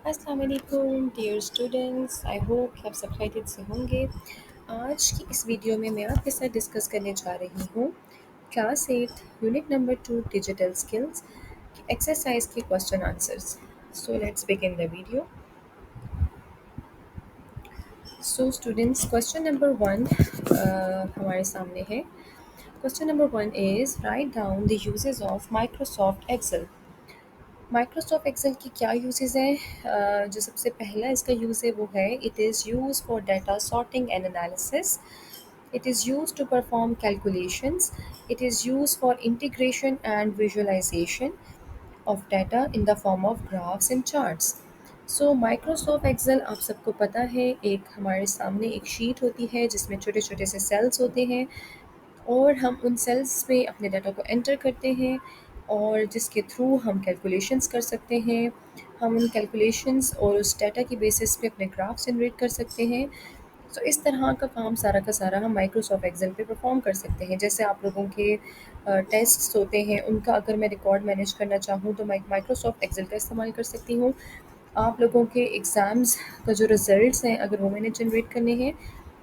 अस्सलाम वालेकुम dear students, I hope कि आप सब खैरियत से होंगे। आज की इस वीडियो में मैं आपके साथ डिस्कस करने जा रही हूँ class 8 unit number 2 digital skills exercise के question answers. So let's begin the video. So students, question number 1 हमारे सामने है। Question number 1 is write down the uses of Microsoft Excel. Microsoft Excel की क्या यूजेस हैं? जो सबसे पहला इसका यूज़ है वो है it is use for data sorting and analysis. It is use to perform calculations. It is use for integration and visualization of data in the form of graphs and charts. So Microsoft Excel आप सबको पता है, एक हमारे सामने एक sheet होती है जिसमें छोटे छोटे से सेल्स होते हैं और हम उन सेल्स में अपने डाटा को एंटर करते हैं और जिसके थ्रू हम कैलकुलेशंस कर सकते हैं। हम उन कैलकुलेशंस और उस डाटा की बेसिस पे अपने ग्राफ जनरेट कर सकते हैं। तो इस तरह का काम सारा का सारा हम माइक्रोसॉफ्ट एक्सेल पे परफॉर्म कर सकते हैं। जैसे आप लोगों के टेस्ट्स होते हैं, उनका अगर मैं रिकॉर्ड मैनेज करना चाहूँ तो माइक्रोसॉफ्ट एक्सेल का इस्तेमाल कर सकती हूँ। आप लोगों के एग्ज़ाम्स का जो रिज़ल्ट्स हैं अगर वो मैंने जनरेट करने हैं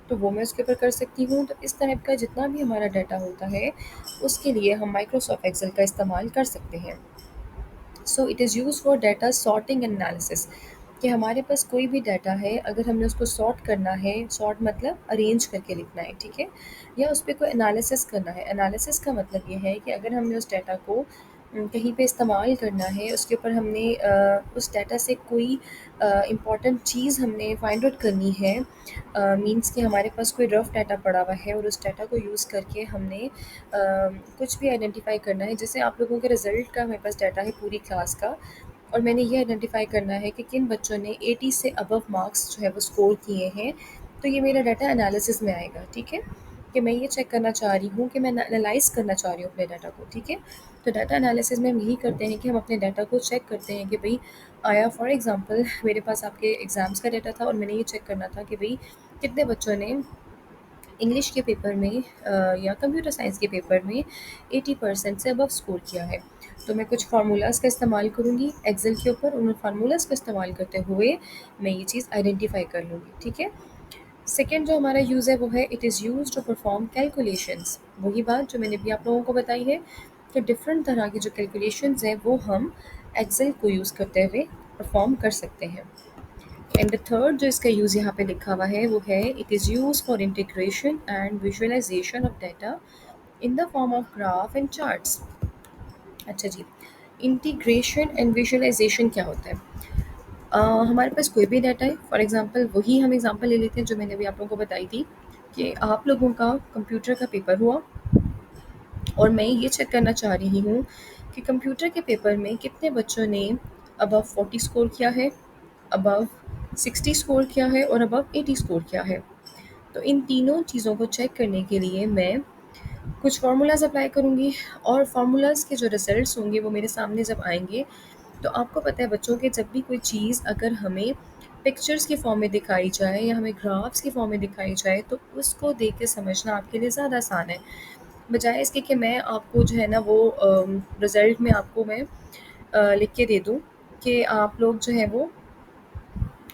तो वो मैं उसके ऊपर कर सकती हूँ। तो इस टाइप का जितना भी हमारा डाटा होता है उसके लिए हम माइक्रोसॉफ्ट एक्सेल का इस्तेमाल कर सकते हैं। So it is use for data sorting and analysis, कि हमारे पास कोई भी डाटा है, अगर हमने उसको सॉर्ट करना है, सॉर्ट मतलब अरेंज करके लिखना है, ठीक है, या उस पर कोई एनालिसिस करना है। एनालिसिस का मतलब ये है कि अगर हमने उस डाटा को कहीं पे इस्तेमाल करना है, उसके ऊपर हमने उस डाटा से कोई इम्पॉर्टेंट चीज़ हमने फाइंड आउट करनी है। मींस कि हमारे पास कोई रफ डाटा पड़ा हुआ है और उस डाटा को यूज़ करके हमने कुछ भी आइडेंटिफाई करना है। जैसे आप लोगों के रिज़ल्ट का मेरे पास डाटा है पूरी क्लास का और मैंने ये आइडेंटिफाई करना है कि किन बच्चों ने 80 से अबव मार्क्स जो है वो स्कोर किए हैं। तो ये मेरा डाटा एनालिसिस में आएगा, ठीक है, कि मैं ये चेक करना चाह रही हूँ कि मैं एनालाइज़ करना चाह रही हूँ अपने डाटा को, ठीक है। तो डाटा एनालिसिस में हम यही करते हैं कि हम अपने डाटा को चेक करते हैं कि भाई आया, फॉर एग्ज़ाम्पल मेरे पास आपके एग्ज़ाम्स का डाटा था और मैंने ये चेक करना था कि भाई कितने बच्चों ने इंग्लिश के पेपर में या कंप्यूटर साइंस के पेपर में 80% से अबव स्कोर किया है। तो मैं कुछ फार्मूलाज़ का इस्तेमाल करूँगी एक्सेल के ऊपर, उन फार्मूलाज़ का इस्तेमाल करते हुए मैं ये चीज़ आइडेंटिफाई कर लूँगी, ठीक है। सेकेंड जो हमारा यूज़ है वो है it is use to perform calculations. वही बात जो मैंने भी आप लोगों को बताई है कि डिफरेंट तरह की जो कैलकुलेशंस हैं वो हम एक्सेल को यूज़ करते हुए परफॉर्म कर सकते हैं। एंड द थर्ड जो इसका यूज़ यहाँ पे लिखा हुआ है वो है it is use for integration and visualization of data in the form of graph and charts. अच्छा जी, इंटीग्रेशन एंड विजुअलाइजेशन क्या होता है? हमारे पास कोई भी डाटा है, फॉर एग्जांपल वही हम एग्जांपल ले लेते हैं जो मैंने अभी आप लोगों को बताई थी कि आप लोगों का कंप्यूटर का पेपर हुआ और मैं ये चेक करना चाह रही हूँ कि कंप्यूटर के पेपर में कितने बच्चों ने अबव 40 स्कोर किया है, अबव 60 स्कोर किया है और अबव 80 स्कोर किया है। तो इन तीनों चीज़ों को चेक करने के लिए मैं कुछ फार्मूलाज़ अप्लाई करूँगी और फार्मूलाज़ के जो रिजल्ट्स होंगे वो मेरे सामने जब आएंगे तो आपको पता है बच्चों के जब भी कोई चीज़ अगर हमें पिक्चर्स के फॉर्म में दिखाई जाए या हमें ग्राफ्स के फॉर्म में दिखाई जाए तो उसको देख के समझना आपके लिए ज़्यादा आसान है, बजाय इसके कि मैं आपको जो है ना वो रिज़ल्ट में आपको मैं लिख के दे दूँ कि आप लोग जो है वो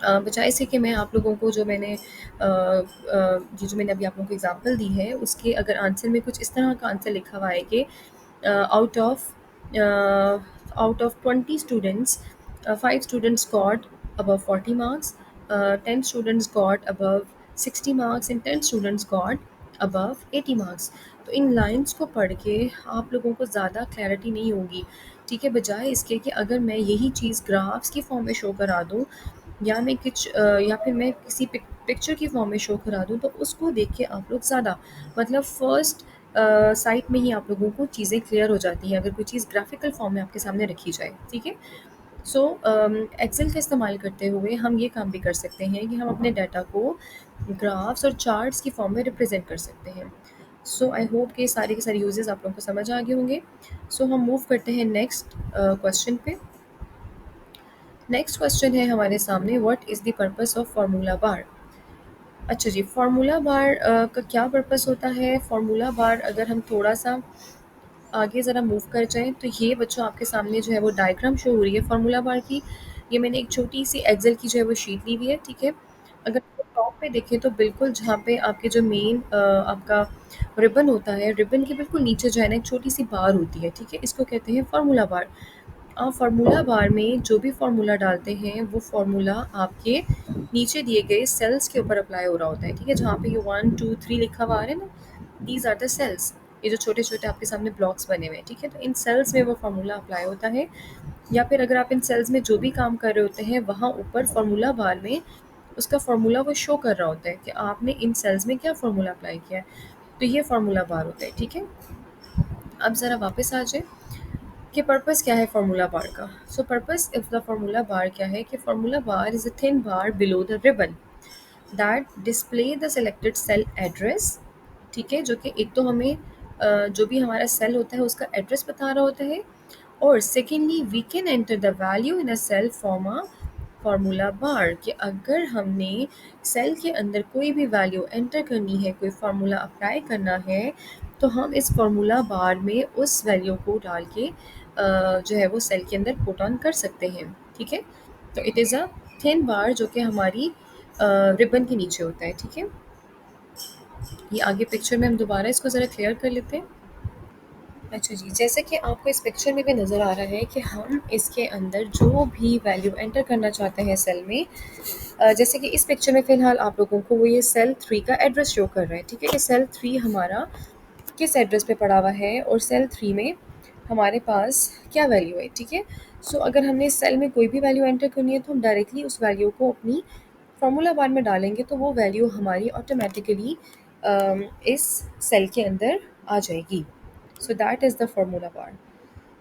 बजाय इसके कि मैं आप लोगों को जो मैंने ये जो मैंने अभी आप लोगों को एग्जांपल दी है उसके अगर आंसर में कुछ इस तरह का आंसर लिखा हुआ है कि out of out of 20 students 5 students got above 40 marks, 10 students got above 60 marks and 10 students got above 80 marks। तो इन लाइंस को पढ़ के आप लोगों को ज़्यादा क्लैरिटी नहीं होगी, ठीक है, बजाय इसके कि अगर मैं यही चीज़ ग्राफ्स की फॉर्म में शो करा दूँ या मैं कुछ या फिर मैं किसी पिक्चर की फॉर्म में शो करा दूँ तो उसको देख के आप लोग ज़्यादा मतलब फर्स्ट साइट में ही आप लोगों को चीज़ें क्लियर हो जाती हैं अगर कोई चीज़ ग्राफिकल फॉर्म में आपके सामने रखी जाए, ठीक है। सो एक्सेल का इस्तेमाल करते हुए हम ये काम भी कर सकते हैं कि हम अपने डाटा को ग्राफ्स और चार्ट्स की फॉर्म में रिप्रेजेंट कर सकते हैं। सो आई होप कि सारे के सारे यूजेस आप लोगों को समझ आ गए होंगे। सो हम मूव करते हैं नेक्स्ट क्वेश्चन पे। नेक्स्ट क्वेश्चन है हमारे सामने, what is the purpose of formula बार। अच्छा जी, फार्मूला बार का क्या पर्पस होता है? फार्मूला बार अगर हम थोड़ा सा आगे ज़रा मूव कर जाएं तो ये बच्चों आपके सामने जो है वो डायग्राम शो हो रही है फार्मूला बार की। ये मैंने एक छोटी सी एक्सेल की जो है वो शीट ली हुई है, ठीक है। अगर टॉप पे देखें तो बिल्कुल जहाँ पे आपके जो मेन आपका रिबन होता है, रिबन के बिल्कुल नीचे जो है ना एक छोटी सी बार होती है, ठीक है। इसको कहते हैं फार्मूला बार। आप फार्मूला बार में जो भी फार्मूला डालते हैं वो फार्मूला आपके नीचे दिए गए सेल्स के ऊपर अप्लाई हो रहा होता है, ठीक है। जहाँ पे ये 1 2 3 लिखा हुआ आ रहा है ना, दीज आर द सेल्स। ये जो छोटे छोटे आपके सामने ब्लॉक्स बने हुए हैं, ठीक है, तो इन सेल्स में वो फार्मूला अप्लाई होता है। या फिर अगर आप इन सेल्स में जो भी काम कर रहे होते हैं वहाँ ऊपर फार्मूला बार में उसका फार्मूला वो शो कर रहा होता है कि आपने इन सेल्स में क्या फार्मूला अप्लाई किया है। तो ये फार्मूला बार होता है, ठीक है। अब ज़रा वापस आ जाए कि पर्पस क्या है फार्मूला बार का। So purpose of the formula bar क्या है कि formula bar is a thin bar below the ribbon that display the selected cell address, ठीक है, जो कि एक तो हमें जो भी हमारा सेल होता है उसका एड्रेस बता रहा होता है, और secondly we can enter the value in a cell form a formula bar, कि अगर हमने सेल के अंदर कोई भी वैल्यू एंटर करनी है, कोई फार्मूला अप्लाई करना है, तो हम इस फार्मूला बार में उस वैल्यू को डाल के जो है वो सेल के अंदर पुट ऑन कर सकते हैं, ठीक है। तो इट इज़ अ थिन बार जो कि हमारी रिबन के नीचे होता है, ठीक है। ये आगे पिक्चर में हम दोबारा इसको ज़रा क्लियर कर लेते हैं। अच्छा जी, जैसे कि आपको इस पिक्चर में भी नज़र आ रहा है कि हम इसके अंदर जो भी वैल्यू एंटर करना चाहते हैं सेल में, जैसे कि इस पिक्चर में फ़िलहाल आप लोगों को वो ये सेल 3 का एड्रेस शो कर रहा है, ठीक है, कि सेल 3 हमारा किस एड्रेस पे पड़ा हुआ है और सेल 3 में हमारे पास क्या वैल्यू है, ठीक है। सो अगर हमने इस सेल में कोई भी वैल्यू एंटर करनी है तो हम डायरेक्टली उस वैल्यू को अपनी फार्मूला बार में डालेंगे तो वो वैल्यू हमारी ऑटोमेटिकली इस सेल के अंदर आ जाएगी। So that is the formula bar.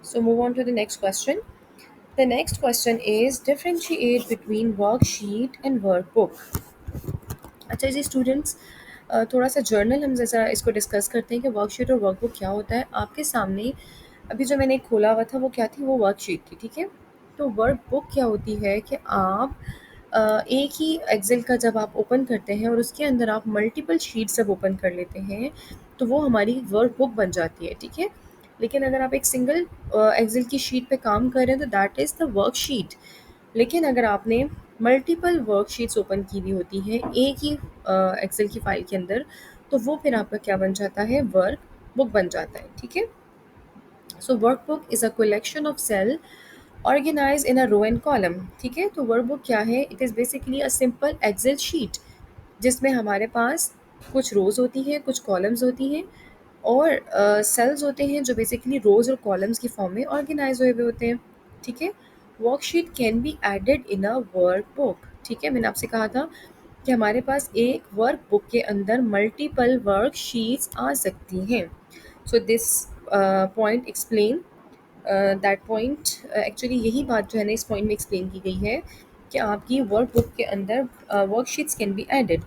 So move on to the next question. The next question is differentiate between worksheet and workbook. अच्छा जी स्टूडेंट्स, थोड़ा सा जर्नल हम जैसा इसको डिस्कस करते हैं कि वर्कशीट और वर्कबुक क्या होता है। आपके सामने अभी जो मैंने खोला हुआ था वो क्या थी, वो वर्कशीट थी, ठीक है। तो वर्कबुक क्या होती है कि आप एक ही एक्सेल का जब आप ओपन करते हैं और उसके अंदर आप मल्टीपल शीट्स जब ओपन कर लेते हैं तो वो हमारी वर्कबुक बन जाती है, ठीक है। लेकिन अगर आप एक सिंगल एक्सेल की शीट पे काम कर रहे हैं तो दैट इज़ द वर्कशीट। लेकिन अगर आपने मल्टीपल वर्कशीट्स ओपन की हुई होती हैं एक ही एक्सेल की फाइल के अंदर, तो वो फिर आपका क्या बन जाता है, वर्क बुक बन जाता है, ठीक है। So workbook is a collection of cell organize in a row and column, ठीक है। तो वर्क बुक क्या है, it is basically a simple Excel sheet जिसमें हमारे पास कुछ रोज़ होती हैं, कुछ कॉलम्स होती हैं, और सेल्स होते हैं जो बेसिकली रोज़ और कॉलम्स की फॉर्म में ऑर्गेनाइज हुए हुए होते हैं, ठीक है। Worksheet can be added in a workbook, ठीक है। मैंने आपसे कहा था कि हमारे पास एक वर्क बुक के अंदर मल्टीपल वर्कशीट्स आ सकती हैं। So this point explain that point, actually यही बात जो है ना इस पॉइंट में एक्सप्लेन की गई है कि आपकी वर्क बुक के अंदर worksheets can be added.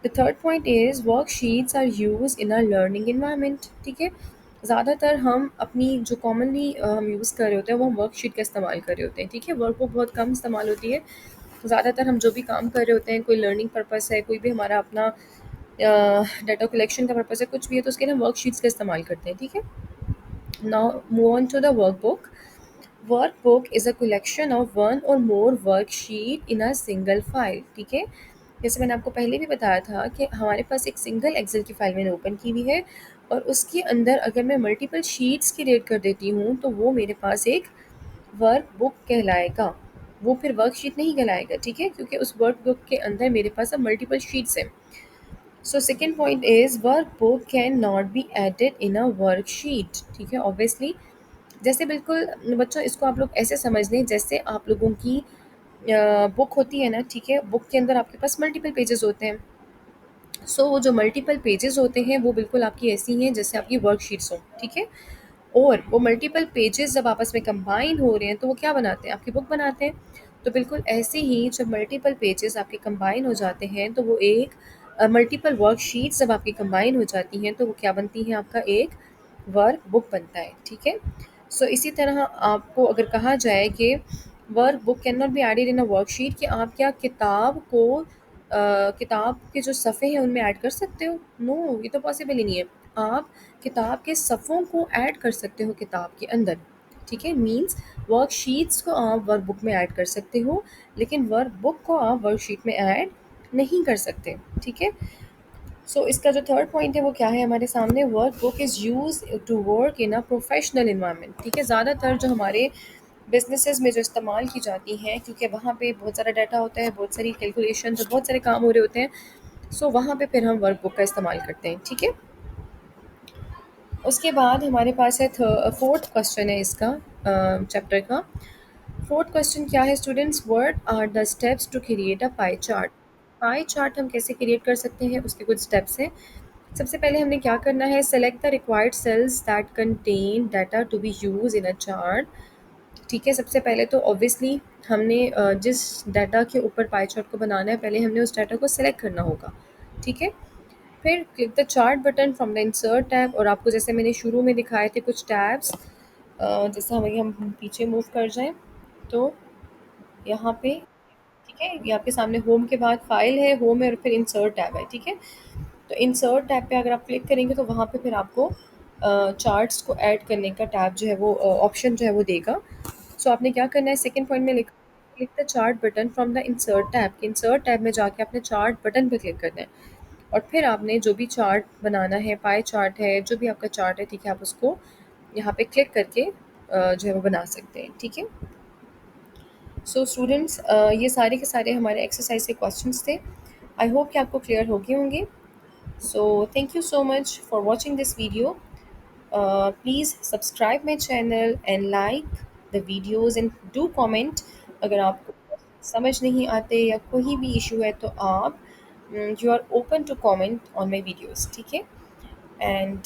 The third point is worksheets are use in a learning environment, ठीक है। ज़्यादातर हम अपनी जो कॉमनली हम यूज़ कर रहे होते हैं वो हम वर्कशीट का इस्तेमाल कर रहे होते हैं, ठीक है। वर्कबुक बहुत कम इस्तेमाल होती है। ज़्यादातर हम जो भी काम कर रहे होते हैं, कोई लर्निंग पर्पस है, कोई भी हमारा अपना डाटा कलेक्शन का पर्पस है, कुछ भी है, तो उसके लिए हम वर्कशीट्स का इस्तेमाल करते हैं, ठीक है। Now move on to the workbook. Workbook is a collection of one or more worksheet in a single file, ठीक है। जैसे मैंने आपको पहले भी बताया था कि हमारे पास एक सिंगल एक्सेल की फाइल मैंने ओपन की हुई है और उसके अंदर अगर मैं मल्टीपल शीट्स क्रिएट कर देती हूँ तो वो मेरे पास एक वर्कबुक कहलाएगा। वो फिर वर्कशीट नहीं कहलाएगा, ठीक है, क्योंकि उस वर्कबुक के अंदर मेरे पास अब मल्टीपल शीट्स हैं। So second point is workbook can not be added in a worksheet, ठीक है, ऑब्वियसली। जैसे बिल्कुल बच्चों इसको आप लोग ऐसे समझ लें जैसे आप लोगों की बुक होती है ना, ठीक है, बुक के अंदर आपके पास मल्टीपल पेजेस होते हैं। सो वो जो मल्टीपल पेजेस होते हैं वो बिल्कुल आपकी ऐसी हैं जैसे आपकी वर्कशीट्स हों, ठीक है। और वो मल्टीपल पेजेस जब आपस में कंबाइन हो रहे हैं तो वो क्या बनाते हैं, आपकी बुक बनाते हैं। तो बिल्कुल ऐसे ही जब मल्टीपल पेजेस आपके कंबाइन हो जाते हैं तो वो एक मल्टीपल वर्कशीट्स जब आपकी कंबाइन हो जाती हैं तो वो क्या बनती हैं, आपका एक वर्क बुक बनता है, ठीक है। सो इसी तरह आपको अगर कहा जाए कि workbook can not be added in a worksheet, कि आप क्या किताब को किताब के जो सफ़े हैं उनमें ऐड कर सकते हो, नो, ये तो पॉसिबल ही नहीं है। आप किताब के सफ़ों को ऐड कर सकते हो किताब के अंदर, ठीक है, मीन्स वर्कशीट्स को आप वर्कबुक में ऐड कर सकते हो, लेकिन वर्कबुक को आप वर्कशीट में ऐड नहीं कर सकते। ठीक है, सो इसका जो थर्ड पॉइंट है वो क्या है हमारे सामने, workbook is use to work in a professional environment. ठीक है, ज़्यादातर जो हमारे बिजनेसेस में जो इस्तेमाल की जाती हैं, क्योंकि वहाँ पे बहुत सारा डाटा होता है, बहुत सारी कैलकुलेशन और बहुत सारे काम हो रहे होते हैं, सो वहाँ पे फिर हम वर्क बुक का इस्तेमाल करते हैं। ठीक है, उसके बाद हमारे पास है फोर्थ क्वेश्चन है इसका चैप्टर का। फोर्थ क्वेश्चन क्या है students, what are the steps to create a pie chart. Pie chart हम कैसे क्रिएट कर सकते हैं, उसके कुछ स्टेप्स हैं। सबसे पहले हमने क्या करना है, select the required cells that contain data to be use in a chart. ठीक है, सबसे पहले तो ऑब्वियसली हमने जिस डाटा के ऊपर पाई चार्ट को बनाना है, पहले हमने उस डाटा को सेलेक्ट करना होगा। ठीक है, फिर click the chart button from the insert tab, और आपको जैसे मैंने शुरू में दिखाए थे कुछ टैब्स, जैसे हम पीछे मूव कर जाएं तो यहाँ पे, ठीक है, ये आपके सामने होम के बाद फाइल है, होम है और फिर इंसर्ट टैब है। ठीक है, तो इंसर्ट टैब पे अगर आप क्लिक करेंगे तो वहाँ पे फिर आपको चार्ट्स को ऐड करने का टैब जो है वो ऑप्शन जो है वो देगा। सो आपने क्या करना है, सेकंड पॉइंट में लिखा click the chart button from the insert tab, कि इंसर्ट टैब में जाके आपने चार्ट बटन पे क्लिक करना है, और फिर आपने जो भी चार्ट बनाना है, पाई चार्ट है, जो भी आपका चार्ट है, ठीक है, आप उसको यहाँ पे क्लिक करके जो है वो बना सकते हैं। ठीक है, सो स्टूडेंट्स ये सारे के सारे हमारे एक्सरसाइज के क्वेश्चंस थे। आई होप कि आपको क्लियर हो गए होंगे। So thank you so much for watching this video. Please subscribe my channel and like the videos and do comment. अगर आपको समझ नहीं आते या कोई भी इशू है तो आप you are open to comment on my videos. ठीक है, एंड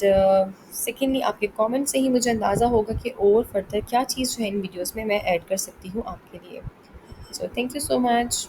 सेकेंडली आपके कमेंट से ही मुझे अंदाज़ा होगा कि और फर्दर क्या चीज़ जो है इन वीडियोस में मैं ऐड कर सकती हूँ आपके लिए। So thank you so much.